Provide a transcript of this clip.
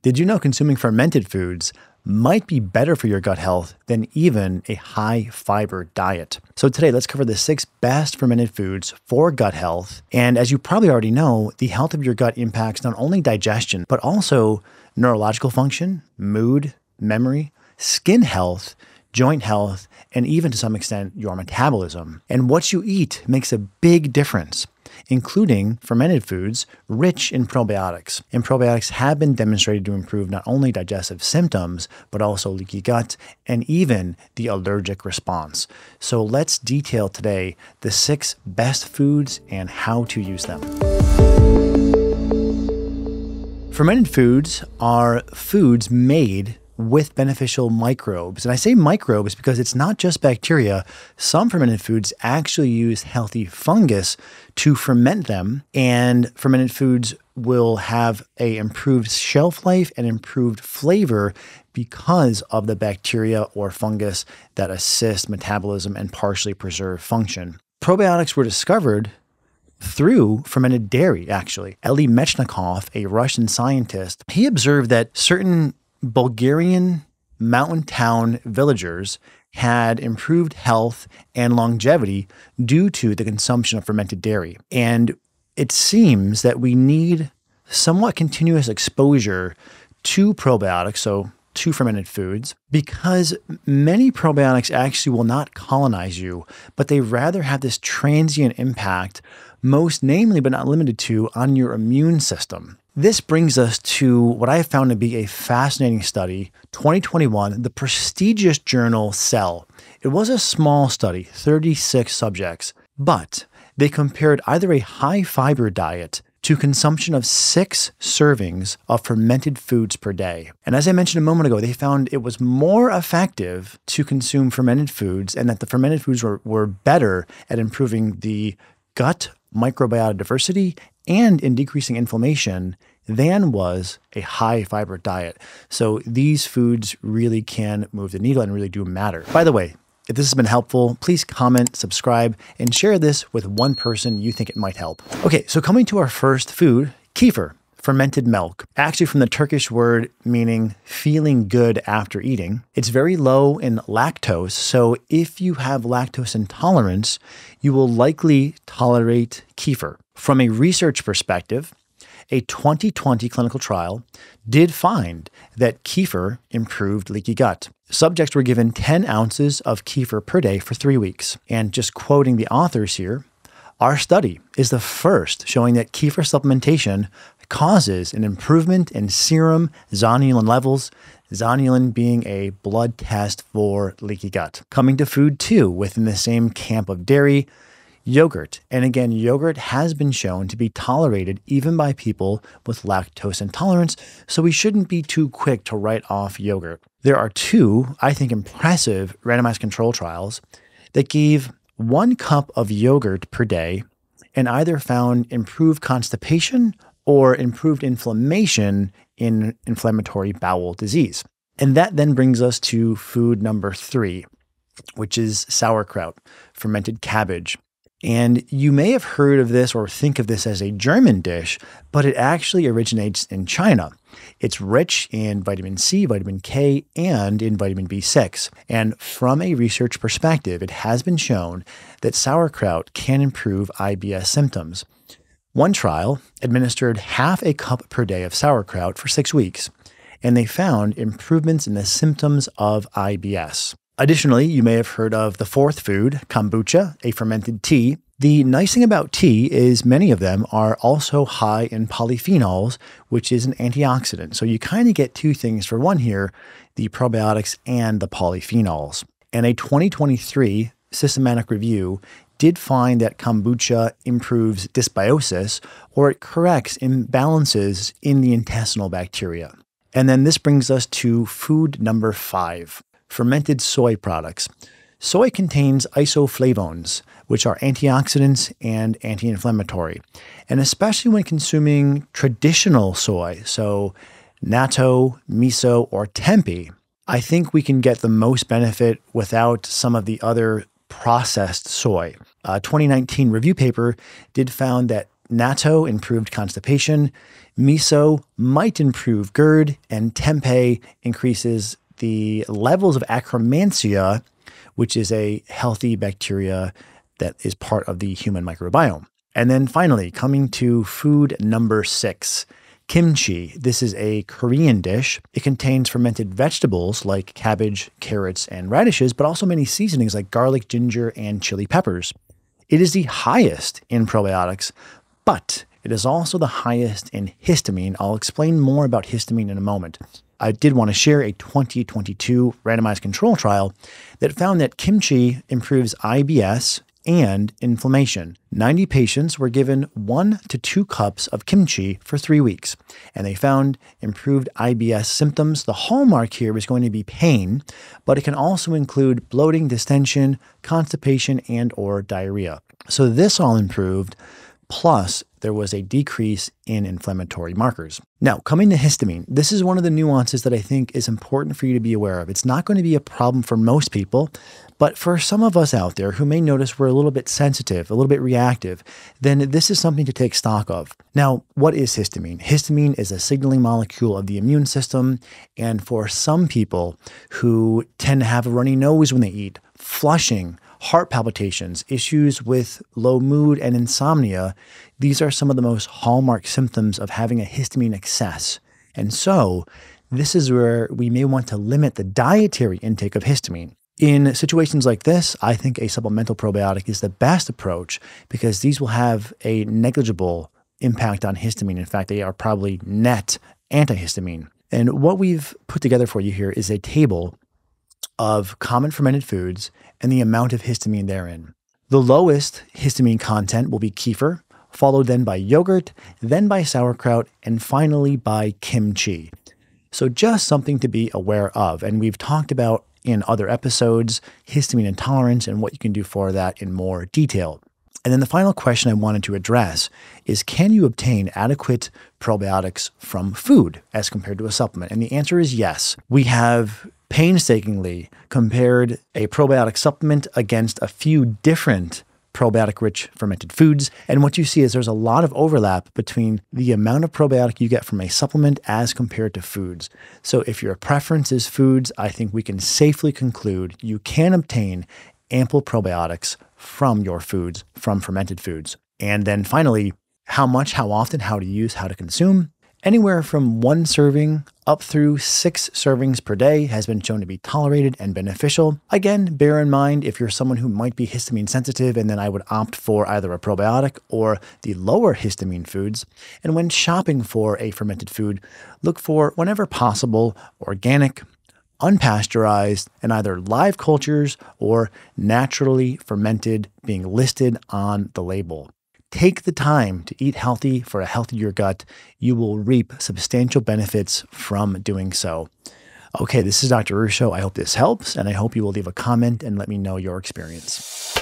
Did you know consuming fermented foods might be better for your gut health than even a high-fiber diet? So today, let's cover the 6 best fermented foods for gut health. And as you probably already know, the health of your gut impacts not only digestion, but also neurological function, mood, memory, skin health, joint health, and even to some extent, your metabolism. And what you eat makes a big difference, including fermented foods rich in probiotics. And probiotics have been demonstrated to improve not only digestive symptoms, but also leaky gut and even the allergic response. So let's detail today the 6 best foods and how to use them. Fermented foods are foods made with beneficial microbes. And I say microbes because it's not just bacteria. Some fermented foods actually use healthy fungus to ferment them, and fermented foods will have an improved shelf life and improved flavor because of the bacteria or fungus that assist metabolism and partially preserve function. Probiotics were discovered through fermented dairy, actually. Elie Mechnikov, a Russian scientist, he observed that certain Bulgarian mountain town villagers had improved health and longevity due to the consumption of fermented dairy. And it seems that we need somewhat continuous exposure to probiotics, so to fermented foods, because many probiotics actually will not colonize you, but they rather have this transient impact, most namely but not limited to, on your immune system. This brings us to what I have found to be a fascinating study, 2021, the prestigious journal Cell. It was a small study, 36 subjects, but they compared either a high-fiber diet to consumption of 6 servings of fermented foods per day. And as I mentioned a moment ago, they found it was more effective to consume fermented foods and that the fermented foods were better at improving the gut microbiota diversity and in decreasing inflammation than was a high-fiber diet. So these foods really can move the needle and really do matter. By the way, if this has been helpful, please comment, subscribe, and share this with one person you think it might help. Okay, so coming to our first food, kefir, fermented milk, actually from the Turkish word meaning feeling good after eating. It's very low in lactose, so if you have lactose intolerance, you will likely tolerate kefir. From a research perspective, a 2020 clinical trial did find that kefir improved leaky gut. Subjects were given 10 ounces of kefir per day for 3 weeks. And just quoting the authors here, our study is the first showing that kefir supplementation causes an improvement in serum zonulin levels, zonulin being a blood test for leaky gut. Coming to food 2 within the same camp of dairy, yogurt. And again, yogurt has been shown to be tolerated even by people with lactose intolerance, so we shouldn't be too quick to write off yogurt. There are 2, I think, impressive randomized control trials that gave 1 cup of yogurt per day and either found improved constipation or improved inflammation in inflammatory bowel disease. And that then brings us to food number 3, which is sauerkraut, fermented cabbage. And you may have heard of this or think of this as a German dish, but it actually originates in China. It's rich in vitamin C, vitamin K, and in vitamin B6. And from a research perspective, it has been shown that sauerkraut can improve IBS symptoms. One trial administered half a cup per day of sauerkraut for 6 weeks, and they found improvements in the symptoms of IBS. Additionally, you may have heard of the 4th food, kombucha, a fermented tea. The nice thing about tea is many of them are also high in polyphenols, which is an antioxidant. So you kind of get 2 things for one here, the probiotics and the polyphenols. And a 2023 systematic review did find that kombucha improves dysbiosis, or it corrects imbalances in the intestinal bacteria. And then this brings us to food number 5. Fermented soy products. Soy contains isoflavones, which are antioxidants and anti-inflammatory. And especially when consuming traditional soy, so natto, miso, or tempeh, I think we can get the most benefit without some of the other processed soy. A 2019 review paper did found that natto improved constipation, Miso might improve GERD, and tempeh increases the levels of Akkermansia, which is a healthy bacteria that is part of the human microbiome. And then finally, coming to food number 6, kimchi. This is a Korean dish. It contains fermented vegetables like cabbage, carrots, and radishes, but also many seasonings like garlic, ginger, and chili peppers. It is the highest in probiotics, but it is also the highest in histamine. I'll explain more about histamine in a moment. I did want to share a 2022 randomized control trial that found that kimchi improves IBS and inflammation. 90 patients were given 1 to 2 cups of kimchi for 3 weeks, and they found improved IBS symptoms. The hallmark here is going to be pain, but it can also include bloating, distension, constipation, and or diarrhea. So this all improved, plus there was a decrease in inflammatory markers. Now, coming to histamine, this is one of the nuances that I think is important for you to be aware of. It's not going to be a problem for most people, but for some of us out there who may notice we're a little bit sensitive, a little bit reactive, then this is something to take stock of. Now, what is histamine? Histamine is a signaling molecule of the immune system, and for some people who tend to have a runny nose when they eat, flushing, heart palpitations, issues with low mood and insomnia, these are some of the most hallmark symptoms of having a histamine excess. And so this is where we may want to limit the dietary intake of histamine. In situations like this, I think a supplemental probiotic is the best approach because these will have a negligible impact on histamine. In fact, they are probably net antihistamine. And what we've put together for you here is a table of common fermented foods and the amount of histamine therein. The lowest histamine content will be kefir, followed then by yogurt, then by sauerkraut, and finally by kimchi. So just something to be aware of. And we've talked about in other episodes histamine intolerance and what you can do for that in more detail. And then the final question I wanted to address is, can you obtain adequate probiotics from food as compared to a supplement? And the answer is yes. We have painstakingly compared a probiotic supplement against a few different probiotic-rich fermented foods. And what you see is there's a lot of overlap between the amount of probiotic you get from a supplement as compared to foods. So if your preference is foods, I think we can safely conclude you can obtain ample probiotics from your foods, from fermented foods. And then finally, how much, how often, how to use, how to consume. Anywhere from 1 serving up through 6 servings per day has been shown to be tolerated and beneficial. Again, bear in mind if you're someone who might be histamine sensitive, and then I would opt for either a probiotic or the lower histamine foods. And when shopping for a fermented food, look for, whenever possible, organic, unpasteurized, and either live cultures or naturally fermented being listed on the label. Take the time to eat healthy for a healthier gut. You will reap substantial benefits from doing so. Okay, this is Dr. Ruscio. I hope this helps, and I hope you will leave a comment and let me know your experience.